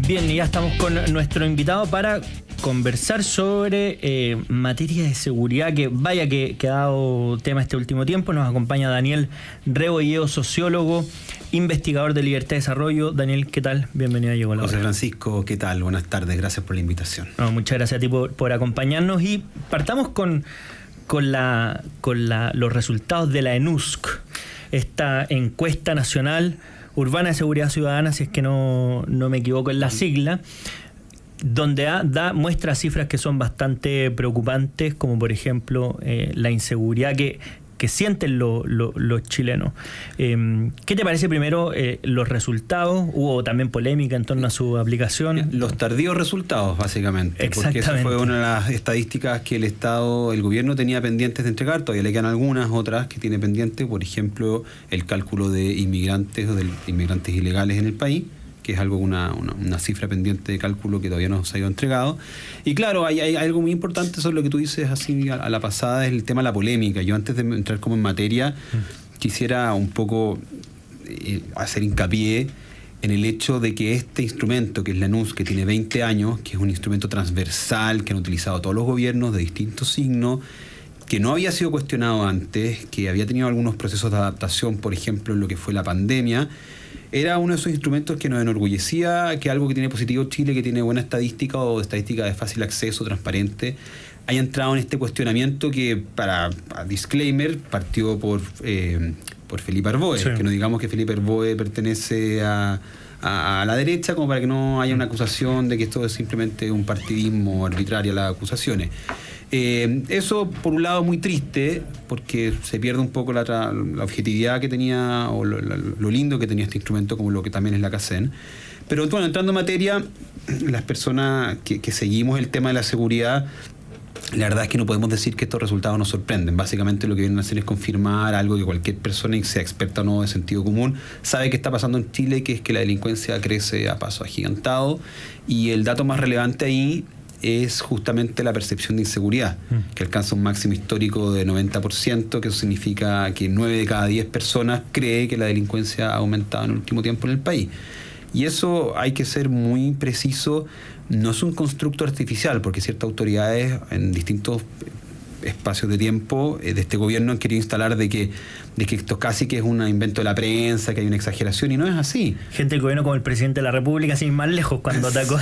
Bien, y ya estamos con nuestro invitado para conversar sobre materia de seguridad, que vaya que ha dado tema este último tiempo. Nos acompaña Daniel Rebolleo, sociólogo, investigador de Libertad y Desarrollo. Daniel, ¿qué tal? Bienvenido a Llegó la Hora. José Francisco, ¿qué tal? Buenas tardes, gracias por la invitación. No, muchas gracias a ti por acompañarnos y partamos con los resultados de la ENUSC, esta encuesta nacional urbana de seguridad ciudadana, si es que no me equivoco en la sigla, donde muestra cifras que son bastante preocupantes, como por ejemplo la inseguridad que sienten los chilenos. ¿Qué te parece primero los resultados? Hubo también polémica en torno a su aplicación. Los tardíos resultados, básicamente. Porque esa fue una de las estadísticas que el gobierno tenía pendientes de entregar. Todavía le quedan algunas otras que tiene pendiente. Por ejemplo, el cálculo de inmigrantes o de inmigrantes ilegales en el país, que es algo una cifra pendiente de cálculo que todavía no se ha ido entregado. Y claro, hay algo muy importante sobre lo que tú dices así a la pasada, es el tema de la polémica. Yo antes de entrar como en materia, quisiera un poco hacer hincapié en el hecho de que este instrumento, que es la ENUSC, que tiene 20 años, que es un instrumento transversal que han utilizado todos los gobiernos de distintos signos, que no había sido cuestionado antes, que había tenido algunos procesos de adaptación, por ejemplo, en lo que fue la pandemia, era uno de esos instrumentos que nos enorgullecía que algo que tiene positivo Chile, que tiene buena estadística o estadística de fácil acceso, transparente, haya entrado en este cuestionamiento que, para disclaimer, partió por Felipe Arboe. Sí. Que no digamos que Felipe Arboe pertenece a la derecha, como para que no haya una acusación de que esto es simplemente un partidismo arbitrario las acusaciones. Eso, por un lado, muy triste, porque se pierde un poco la objetividad que tenía, o lo lindo que tenía este instrumento, como lo que también es la CACEN. Pero bueno, entrando en materia, las personas que seguimos el tema de la seguridad, la verdad es que no podemos decir que estos resultados nos sorprenden. Básicamente lo que vienen a hacer es confirmar algo que cualquier persona, sea experta o no de sentido común, sabe que está pasando en Chile, que es que la delincuencia crece a paso agigantado, y el dato más relevante ahí es justamente la percepción de inseguridad, que alcanza un máximo histórico de 90%, que eso significa que 9 de cada 10 personas cree que la delincuencia ha aumentado en el último tiempo en el país. Y eso, hay que ser muy preciso, no es un constructo artificial, porque ciertas autoridades en distintos espacios de tiempo de este gobierno han querido instalar de que esto casi que es un invento de la prensa, que hay una exageración, y no es así. Gente del gobierno como el presidente de la República, sin ir más lejos, cuando atacó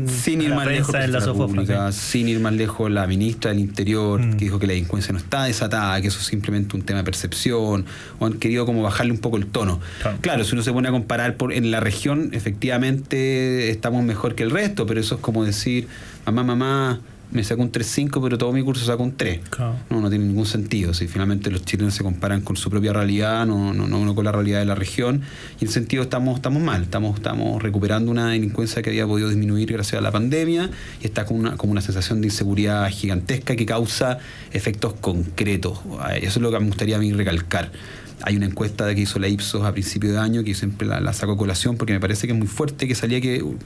sin ir más lejos en la República, sin ir más lejos la ministra del Interior, que dijo que la delincuencia no está desatada, que eso es simplemente un tema de percepción, o han querido como bajarle un poco el tono. Claro, si uno se pone a comparar en la región, efectivamente estamos mejor que el resto, pero eso es como decir, mamá, me sacó un 3.5, pero todo mi curso sacó un 3. Claro. No tiene ningún sentido. Si finalmente los chilenos se comparan con su propia realidad, no con la realidad de la región, y en sentido estamos mal. Estamos recuperando una delincuencia que había podido disminuir gracias a la pandemia, y está como una sensación de inseguridad gigantesca que causa efectos concretos. Eso es lo que me gustaría a mí recalcar. Hay una encuesta que hizo la Ipsos a principio de año, que yo siempre la saco a colación porque me parece que es muy fuerte, que salía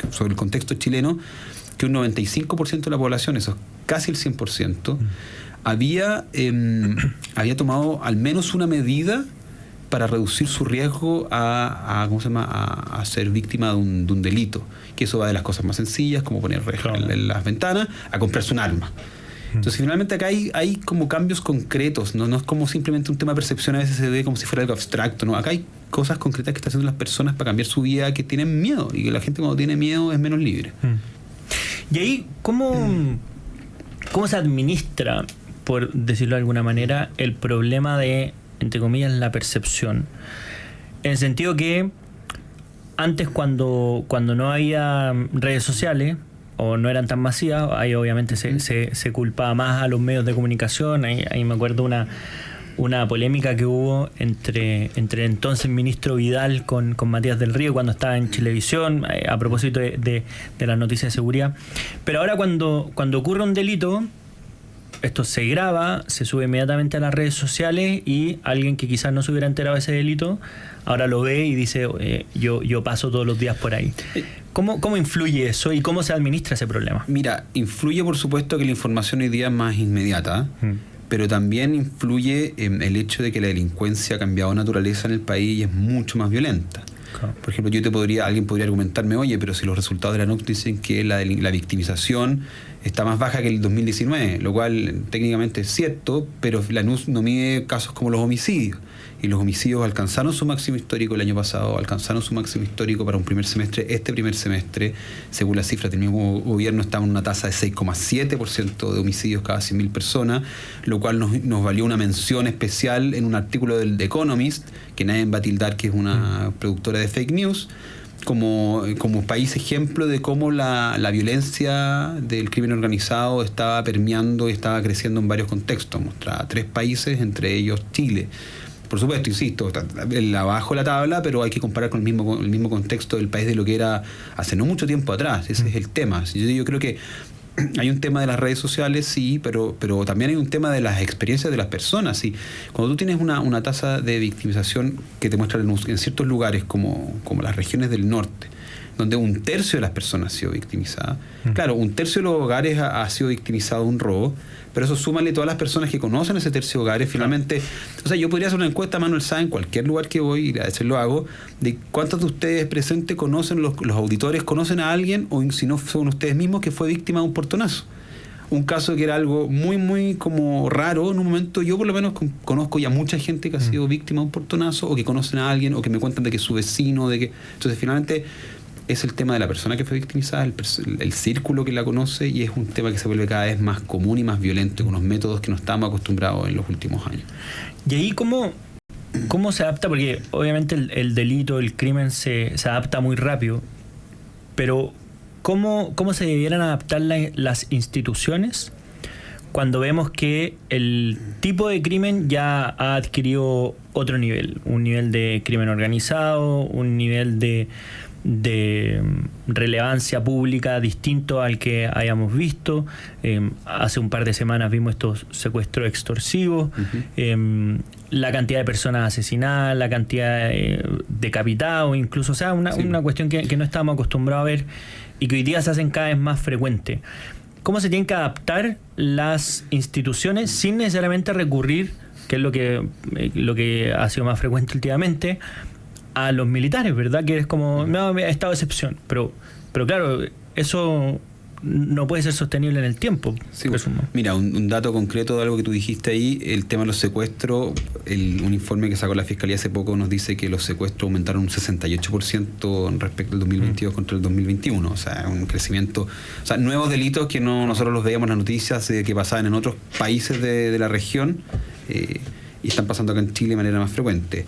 sobre el contexto chileno, que un 95% de la población, eso es casi el 100%, había tomado al menos una medida para reducir su riesgo a ser víctima de un delito. Que eso va de las cosas más sencillas, como poner rejas en las ventanas, a comprarse un arma. Entonces, finalmente acá hay como cambios concretos, no es como simplemente un tema de percepción, a veces se ve como si fuera algo abstracto, ¿no? Acá hay cosas concretas que están haciendo las personas para cambiar su vida, que tienen miedo, y que la gente cuando tiene miedo es menos libre. Y ahí, ¿cómo se administra, por decirlo de alguna manera, el problema de, entre comillas, la percepción? En el sentido que antes, cuando no había redes sociales, o no eran tan masivas, ahí obviamente se culpaba más a los medios de comunicación. Ahí me acuerdo una polémica que hubo entre entonces ministro Vidal con Matías del Río cuando estaba en Chilevisión, a propósito de las noticias de seguridad. Pero ahora cuando ocurre un delito, esto se graba, se sube inmediatamente a las redes sociales, y alguien que quizás no se hubiera enterado de ese delito ahora lo ve y dice, yo paso todos los días por ahí. ¿Cómo influye eso y cómo se administra ese problema? Mira, influye por supuesto que la información hoy día es más inmediata, pero también influye el hecho de que la delincuencia ha cambiado naturaleza en el país y es mucho más violenta. Claro. Por ejemplo, alguien podría argumentarme, oye, pero si los resultados de la NUC dicen que la victimización está más baja que el 2019, lo cual técnicamente es cierto, pero la NUC no mide casos como los homicidios. Y los homicidios alcanzaron su máximo histórico el año pasado, alcanzaron su máximo histórico para un primer semestre. Este primer semestre, según las cifras del mismo gobierno, estaba en una tasa de 6,7% de homicidios cada 100.000 personas, lo cual nos valió una mención especial en un artículo del The Economist, que nadie va a tildar que es una productora de fake news, como país ejemplo de cómo la violencia del crimen organizado estaba permeando y estaba creciendo en varios contextos. Mostraba 3 países, entre ellos Chile. Por supuesto, insisto, está abajo la tabla, pero hay que comparar con el mismo contexto del país de lo que era hace no mucho tiempo atrás. Ese es el tema. Yo creo que hay un tema de las redes sociales, sí, pero también hay un tema de las experiencias de las personas. ¿Sí? Cuando tú tienes una tasa de victimización que te muestra en ciertos lugares, como las regiones del norte, donde 1/3 de las personas ha sido victimizada. Claro, 1/3 de los hogares ha sido victimizado de un robo, pero eso súmale todas las personas que conocen ese tercio de hogares. Finalmente, o sea, yo podría hacer una encuesta, Manuel Sá, en cualquier lugar que voy, y a veces lo hago, de cuántos de ustedes presentes conocen, los auditores conocen a alguien, o si no son ustedes mismos, que fue víctima de un portonazo. Un caso que era algo muy, muy como raro en un momento. Yo por lo menos conozco ya mucha gente que ha sido víctima de un portonazo, o que conocen a alguien, o que me cuentan de que su vecino, de que... Entonces, finalmente, es el tema de la persona que fue victimizada, el círculo que la conoce, y es un tema que se vuelve cada vez más común y más violento, con unos métodos que no estábamos acostumbrados en los últimos años. ¿Y ahí cómo se adapta? Porque obviamente el delito, el crimen se adapta muy rápido, pero ¿cómo se debieran adaptar las instituciones cuando vemos que el tipo de crimen ya ha adquirido otro nivel? Un nivel de crimen organizado, un nivel de relevancia pública distinto al que hayamos visto. Hace un par de semanas vimos estos secuestros extorsivos, la cantidad de personas asesinadas, la cantidad de decapitados, incluso, o sea, una cuestión que no estábamos acostumbrados a ver y que hoy día se hacen cada vez más frecuentes. ¿Cómo se tienen que adaptar las instituciones sin necesariamente recurrir, que es lo que ha sido más frecuente últimamente, a los militares, ¿verdad? Que es como, no, estado de excepción. Pero claro, eso no puede ser sostenible en el tiempo. Sí, mira, un dato concreto de algo que tú dijiste ahí, el tema de los secuestros, un informe que sacó la Fiscalía hace poco nos dice que los secuestros aumentaron un 68% respecto al 2022 contra el 2021. O sea, un crecimiento. O sea, nuevos delitos que nosotros los veíamos en las noticias que pasaban en otros países de la región y están pasando acá en Chile de manera más frecuente.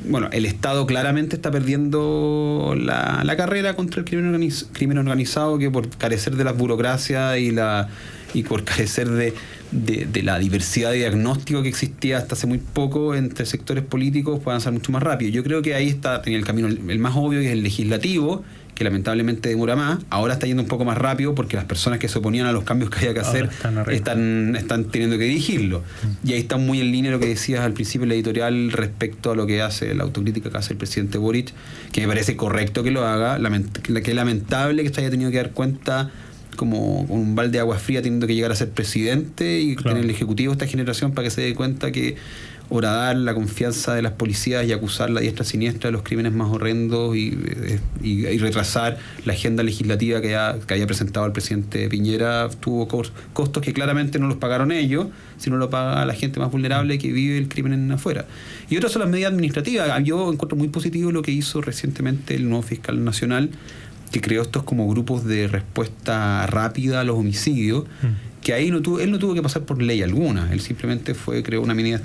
Bueno, el Estado claramente está perdiendo la carrera contra el crimen organizado, que por carecer de las burocracias y por carecer de la diversidad de diagnóstico que existía hasta hace muy poco entre sectores políticos, puede avanzar mucho más rápido. Yo creo que ahí está en el camino el más obvio, que es el legislativo, que lamentablemente demora más. Ahora está yendo un poco más rápido porque las personas que se oponían a los cambios que había que hacer están teniendo que dirigirlo. Y ahí está muy en línea lo que decías al principio en la editorial respecto a lo que hace la autocrítica que hace el presidente Boric, que me parece correcto que lo haga, que es lamentable que se haya tenido que dar cuenta como con un balde de agua fría, teniendo que llegar a ser presidente y tener el ejecutivo de esta generación para que se dé cuenta que horadar la confianza de las policías y acusar la diestra siniestra de los crímenes más horrendos y retrasar la agenda legislativa que haya presentado el presidente Piñera tuvo costos que claramente no los pagaron ellos, sino lo paga la gente más vulnerable que vive el crimen afuera. Y otras son las medidas administrativas. Yo encuentro muy positivo lo que hizo recientemente el nuevo fiscal nacional, que creó estos como grupos de respuesta rápida a los homicidios, que ahí él no tuvo que pasar por ley alguna. Él simplemente creó una medida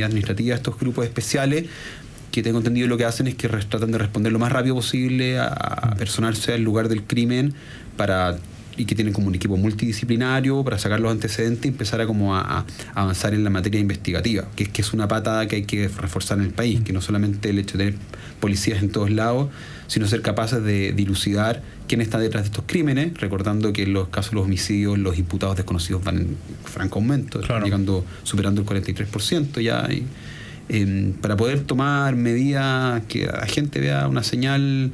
administrativa, estos grupos especiales, que tengo entendido lo que hacen es que tratan de responder lo más rápido posible a personarse al lugar del crimen y que tienen como un equipo multidisciplinario para sacar los antecedentes y empezar a avanzar en la materia investigativa, que es una patada que hay que reforzar en el país, que no solamente el hecho de tener policías en todos lados, sino ser capaces de dilucidar quién está detrás de estos crímenes, recordando que en los casos de los homicidios los imputados desconocidos van en franco aumento, superando el 43% ya, para poder tomar medidas que la gente vea una señal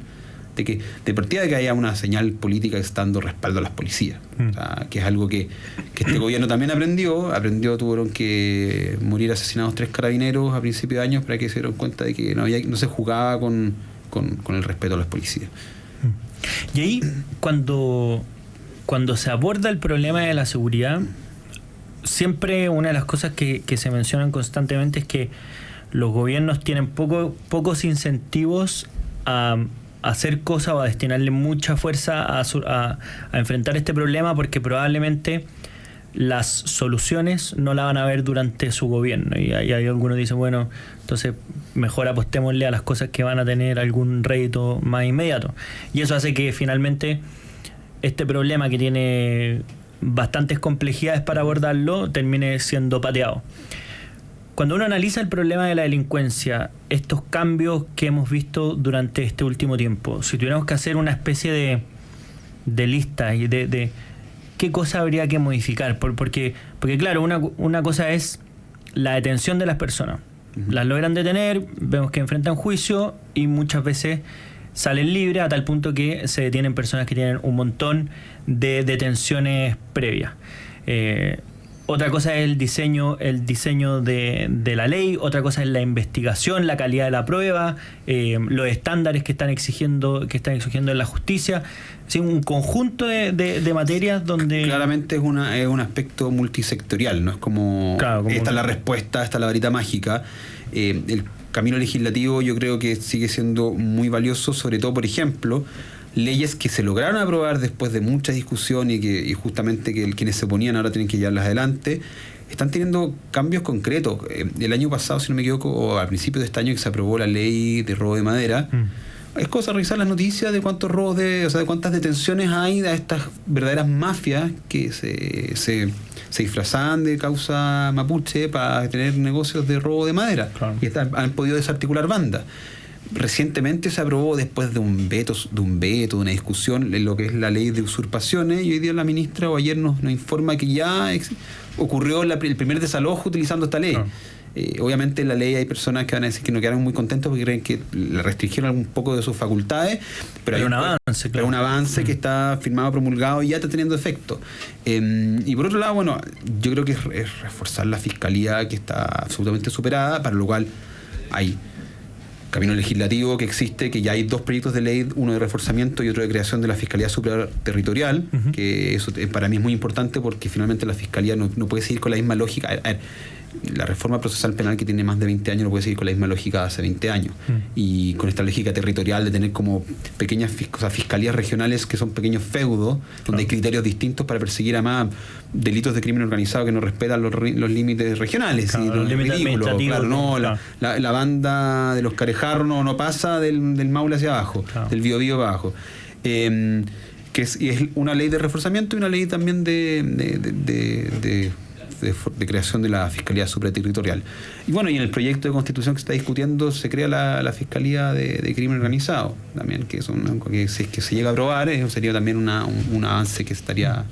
de partida de que haya una señal política que está dando respaldo a las policías. O sea, que es algo que este gobierno también aprendió, tuvieron que morir asesinados 3 carabineros a principios de años para que se dieron cuenta de que no se jugaba con con el respeto a los policías. Y ahí, cuando se aborda el problema de la seguridad, siempre una de las cosas que se mencionan constantemente es que los gobiernos tienen pocos incentivos a hacer cosas o a destinarle mucha fuerza a enfrentar este problema, porque probablemente las soluciones no la van a ver durante su gobierno. Y hay algunos dicen, bueno, entonces mejor apostémosle a las cosas que van a tener algún rédito más inmediato. Y eso hace que finalmente este problema, que tiene bastantes complejidades para abordarlo, termine siendo pateado. Cuando uno analiza el problema de la delincuencia, estos cambios que hemos visto durante este último tiempo, si tuviéramos que hacer una especie de lista y de qué cosa habría que modificar, porque claro, una cosa es la detención de las personas. Las logran detener, vemos que enfrentan juicio y muchas veces salen libres, a tal punto que se detienen personas que tienen un montón de detenciones previas. Otra cosa es el diseño de la ley, otra cosa es la investigación, la calidad de la prueba, los estándares que están exigiendo en la justicia. Sí, un conjunto de materias donde... Claramente es un aspecto multisectorial, no es como, claro, esta es la respuesta, esta es la varita mágica. El camino legislativo yo creo que sigue siendo muy valioso, sobre todo, por ejemplo, leyes que se lograron aprobar después de mucha discusión y justamente que quienes se oponían ahora tienen que llevarlas adelante, están teniendo cambios concretos. El año pasado, si no me equivoco, o al principio de este año, que se aprobó la ley de robo de madera, es cosa revisar las noticias de cuántos robos de cuántas detenciones hay de estas verdaderas mafias que se disfrazaban de causa mapuche para tener negocios de robo de madera. Claro. Y han podido desarticular bandas. Recientemente se aprobó, después de un veto, de una discusión, en lo que es la ley de usurpaciones, y hoy día la ministra o ayer nos informa que ya ocurrió el primer desalojo utilizando esta ley. Claro. Obviamente en la ley hay personas que van a decir que no quedaron muy contentos porque creen que le restringieron un poco de sus facultades, pero hay un avance, claro. Un avance que está firmado, promulgado y ya está teniendo efecto. Y por otro lado, bueno, yo creo que es reforzar la fiscalía, que está absolutamente superada, para lo cual hay camino legislativo que existe, que ya hay 2 proyectos de ley, uno de reforzamiento y otro de creación de la Fiscalía Superior Territorial, que eso para mí es muy importante, porque finalmente la Fiscalía no puede seguir con la misma lógica. A ver, la reforma procesal penal, que tiene más de 20 años, no puede seguir con la misma lógica de hace 20 años. Y con esta lógica territorial de tener como pequeñas fiscalías regionales que son pequeños feudos, donde hay criterios distintos para perseguir además delitos de crimen organizado que no respetan los límites regionales. Claro, y los límites administrativos. Claro, la banda de los carejarros no pasa del Maule hacia abajo, claro, del Biobío para abajo. Que es una ley de reforzamiento y una ley también de creación de la Fiscalía Supraterritorial. Y bueno, y en el proyecto de constitución que se está discutiendo se crea la Fiscalía de Crimen Organizado también, que si es que se llega a aprobar, eso sería también un avance que estaríamos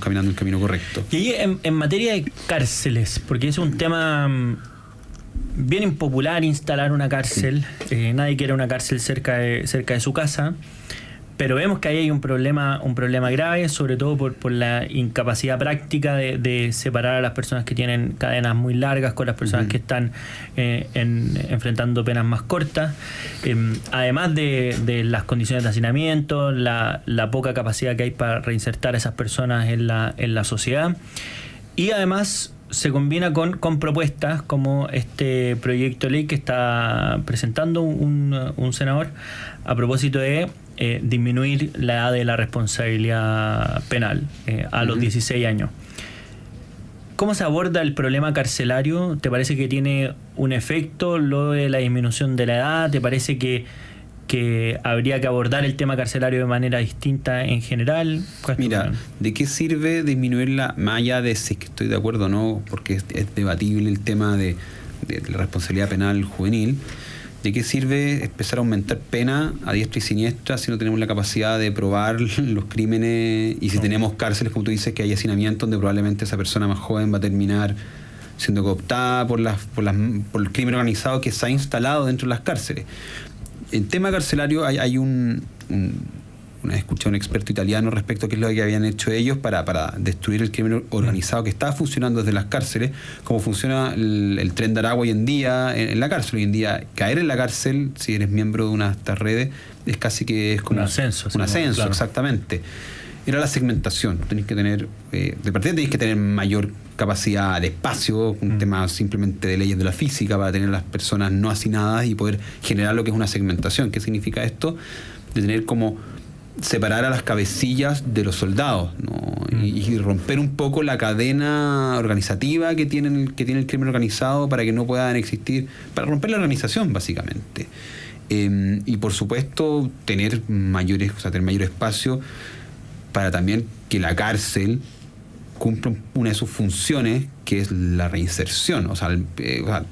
caminando el camino correcto. Y ahí en materia de cárceles, porque es un tema bien impopular instalar una cárcel, nadie quiere una cárcel cerca de su casa, pero vemos que ahí hay un problema grave, sobre todo por la incapacidad práctica de separar a las personas que tienen cadenas muy largas con las personas que están enfrentando penas más cortas, además de las condiciones de hacinamiento, la poca capacidad que hay para reinsertar a esas personas en la sociedad, y además se combina con propuestas como este proyecto de ley que está presentando un senador a propósito de disminuir la edad de la responsabilidad penal a los 16 años. ¿Cómo se aborda el problema carcelario? ¿Te parece que tiene un efecto lo de la disminución de la edad? ¿Te parece que habría que abordar el tema carcelario de manera distinta en general? Mira, ¿de qué sirve disminuirla? Más allá de si estoy de acuerdo o no, porque es debatible el tema de la responsabilidad penal juvenil. ¿De qué sirve empezar a aumentar pena a diestra y siniestra si no tenemos la capacidad de probar los crímenes, y si tenemos cárceles, como tú dices, que hay hacinamiento donde probablemente esa persona más joven va a terminar siendo cooptada por el crimen organizado que se ha instalado dentro de las cárceles? En tema carcelario hay una vez escuché a un experto italiano respecto a qué es lo que habían hecho ellos para destruir el crimen organizado que estaba funcionando desde las cárceles, cómo funciona el tren de Aragua hoy en día en la cárcel. Hoy en día caer en la cárcel, si eres miembro de una de estas redes, es casi que es como un ascenso. Un ascenso, claro. Exactamente. Era la segmentación. Tenés que tener, de partida tenés que tener mayor capacidad de espacio, un tema simplemente de leyes de la física para tener las personas no hacinadas y poder generar lo que es una segmentación. ¿Qué significa esto? De tener como separar a las cabecillas de los soldados, ¿no? Y romper un poco la cadena organizativa que tiene el crimen organizado para que no puedan existir, para romper la organización básicamente. Y por supuesto tener mayor espacio para también que la cárcel cumpla una de sus funciones, que es la reinserción. O sea,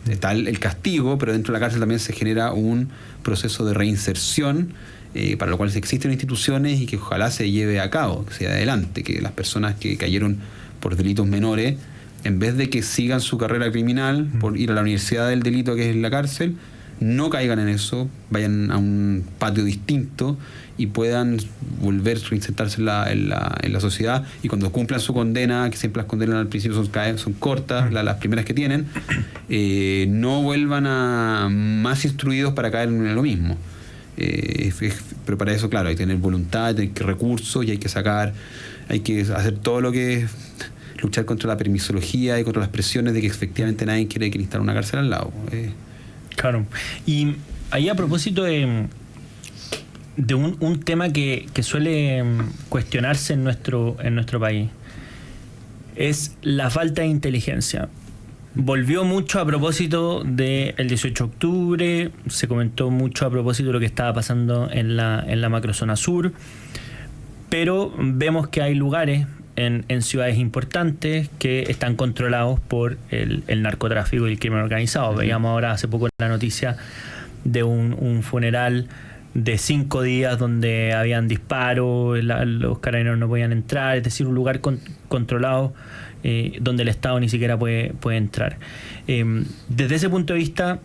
está el castigo, pero dentro de la cárcel también se genera un proceso de reinserción, para lo cual existen instituciones y que ojalá se lleve a cabo, que sea adelante, que las personas que cayeron por delitos menores, en vez de que sigan su carrera criminal por ir a la universidad del delito que es la cárcel, no caigan en eso, vayan a un patio distinto y puedan volver a reinsertarse en la sociedad, y cuando cumplan su condena, que siempre las condenas al principio son cortas, las primeras que tienen, no vuelvan a más instruidos para caer en lo mismo. Pero para eso, claro, hay que tener voluntad, hay que tener recursos, y hay que hacer todo lo que es luchar contra la permisología y contra las presiones de que efectivamente nadie quiere que instalar una cárcel al lado. Claro. Y ahí, a propósito de un tema que suele cuestionarse en nuestro país, es la falta de inteligencia. Volvió mucho a propósito del 18 de octubre, se comentó mucho a propósito de lo que estaba pasando en la macrozona sur, pero vemos que hay lugares en ciudades importantes que están controlados por el narcotráfico y el crimen organizado. Veíamos ahora hace poco la noticia de un funeral de 5 días donde habían disparos, los carabineros no podían entrar, es decir, un lugar controlado donde el Estado ni siquiera puede entrar. Desde ese punto de vista,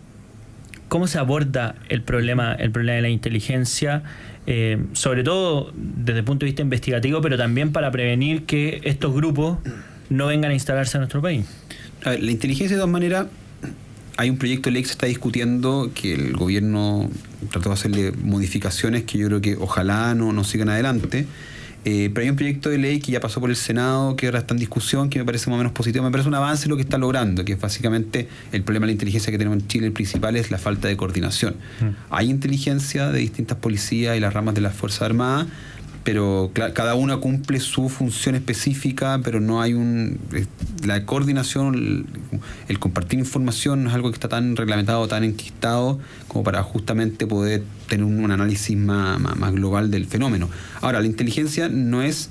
¿cómo se aborda el problema de la inteligencia? Sobre todo desde el punto de vista investigativo, pero también para prevenir que estos grupos no vengan a instalarse en nuestro país. A ver, la inteligencia, de todas maneras, hay un proyecto de ley que se está discutiendo, que el gobierno trató de hacerle modificaciones que yo creo que ojalá no sigan adelante. Pero hay un proyecto de ley que ya pasó por el Senado, que ahora está en discusión, que me parece más o menos positivo. Me parece un avance lo que está logrando, que es básicamente el problema de la inteligencia que tenemos en Chile. El principal es la falta de coordinación. Hay inteligencia de distintas policías y las ramas de las Fuerzas Armadas, pero cada una cumple su función específica, pero no hay la coordinación, el compartir información no es algo que está tan reglamentado, tan enquistado como para justamente poder tener un análisis más global del fenómeno. Ahora, la inteligencia no es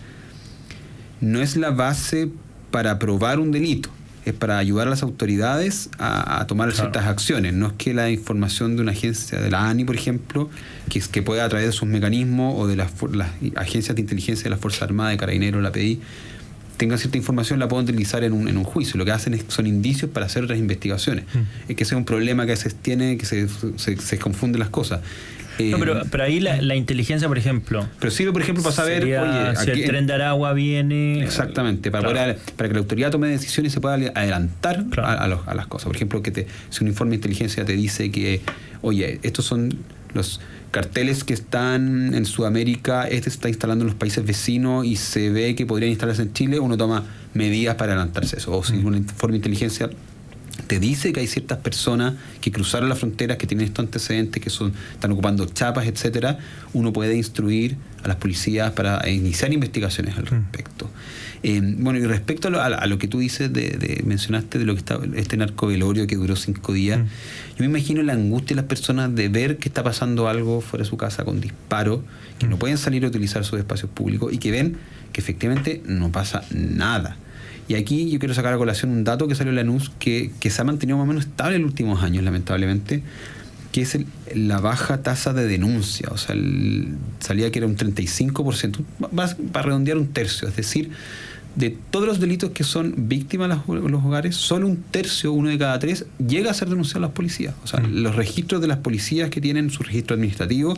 la base para probar un delito, es para ayudar a las autoridades a tomar ciertas acciones. No es que la información de una agencia, de la ANI, por ejemplo, que pueda a través de sus mecanismos o de las agencias de inteligencia de las Fuerzas Armadas, de Carabineros, la PDI, tengan cierta información, la puedan utilizar en un juicio. Lo que hacen son indicios para hacer otras investigaciones. Es que ese es un problema que a veces tiene, que se confunden las cosas. No, pero ahí la inteligencia, por ejemplo... Pero sirve, por ejemplo, para saber... Oye, si el tren de Aragua viene... Exactamente, para que la autoridad tome decisiones y se pueda adelantar a las cosas. Por ejemplo, si un informe de inteligencia te dice que, oye, estos son los carteles que están en Sudamérica, este se está instalando en los países vecinos y se ve que podrían instalarse en Chile, uno toma medidas para adelantarse eso. O si un informe de inteligencia te dice que hay ciertas personas que cruzaron las fronteras, que tienen estos antecedentes, que están ocupando chapas, etcétera, uno puede instruir a las policías para iniciar investigaciones al respecto. Bueno, y respecto a lo que tú dices, mencionaste de lo que está este narcovelorio que duró 5 días, yo me imagino la angustia de las personas de ver que está pasando algo fuera de su casa con disparos, que no pueden salir a utilizar sus espacios públicos y que ven que efectivamente no pasa nada. Y aquí yo quiero sacar a colación un dato que salió en la NUS que se ha mantenido más o menos estable en los últimos años, lamentablemente, que es la baja tasa de denuncia. O sea, salía que era un 35%, para redondear un tercio. Es decir, de todos los delitos que son víctimas los hogares, solo un tercio, 1 de cada 3, llega a ser denunciado a las policías. O sea, los registros de las policías que tienen su registro administrativo,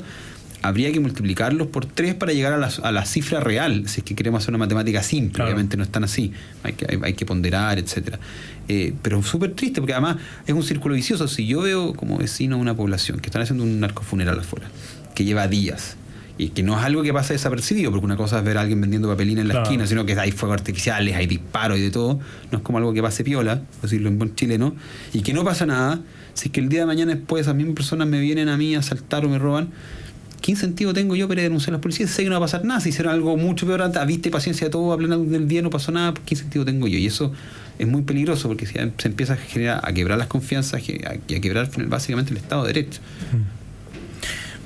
habría que multiplicarlos por 3 para llegar a la cifra real, si es que queremos hacer una matemática simple. Claro. Obviamente no es tan así, hay que ponderar, etcétera. Pero súper triste, porque además es un círculo vicioso. Si yo veo como vecino una población que están haciendo un narcofuneral afuera, que lleva días, y que no es algo que pasa desapercibido, porque una cosa es ver a alguien vendiendo papelina en la esquina, sino que hay fuegos artificiales, hay disparos y de todo, no es como algo que pase piola, por decirlo en buen chileno, y que no pasa nada. Si es que el día de mañana después esas mismas personas me vienen a mí a asaltar o me roban, ¿qué incentivo tengo yo para denunciar a las policías? Sé que no va a pasar nada. Si hicieron algo mucho peor antes, viste, paciencia, todo a plena del día, no pasó nada, ¿qué incentivo tengo yo? Y eso es muy peligroso, porque se empieza a quebrar las confianzas y a quebrar básicamente el Estado de Derecho.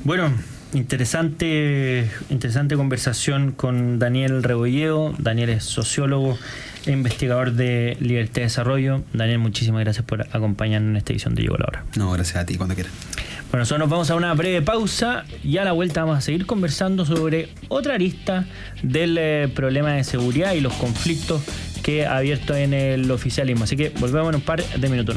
Bueno, interesante conversación con Daniel Rebolledo. Daniel es sociólogo e investigador de Libertad y Desarrollo. Daniel, muchísimas gracias por acompañarnos en esta edición de Llegó la Hora. No, gracias a ti, cuando quieras. Bueno, nosotros nos vamos a una breve pausa y a la vuelta vamos a seguir conversando sobre otra arista del problema de seguridad y los conflictos que ha abierto en el oficialismo. Así que volvemos en un par de minutos.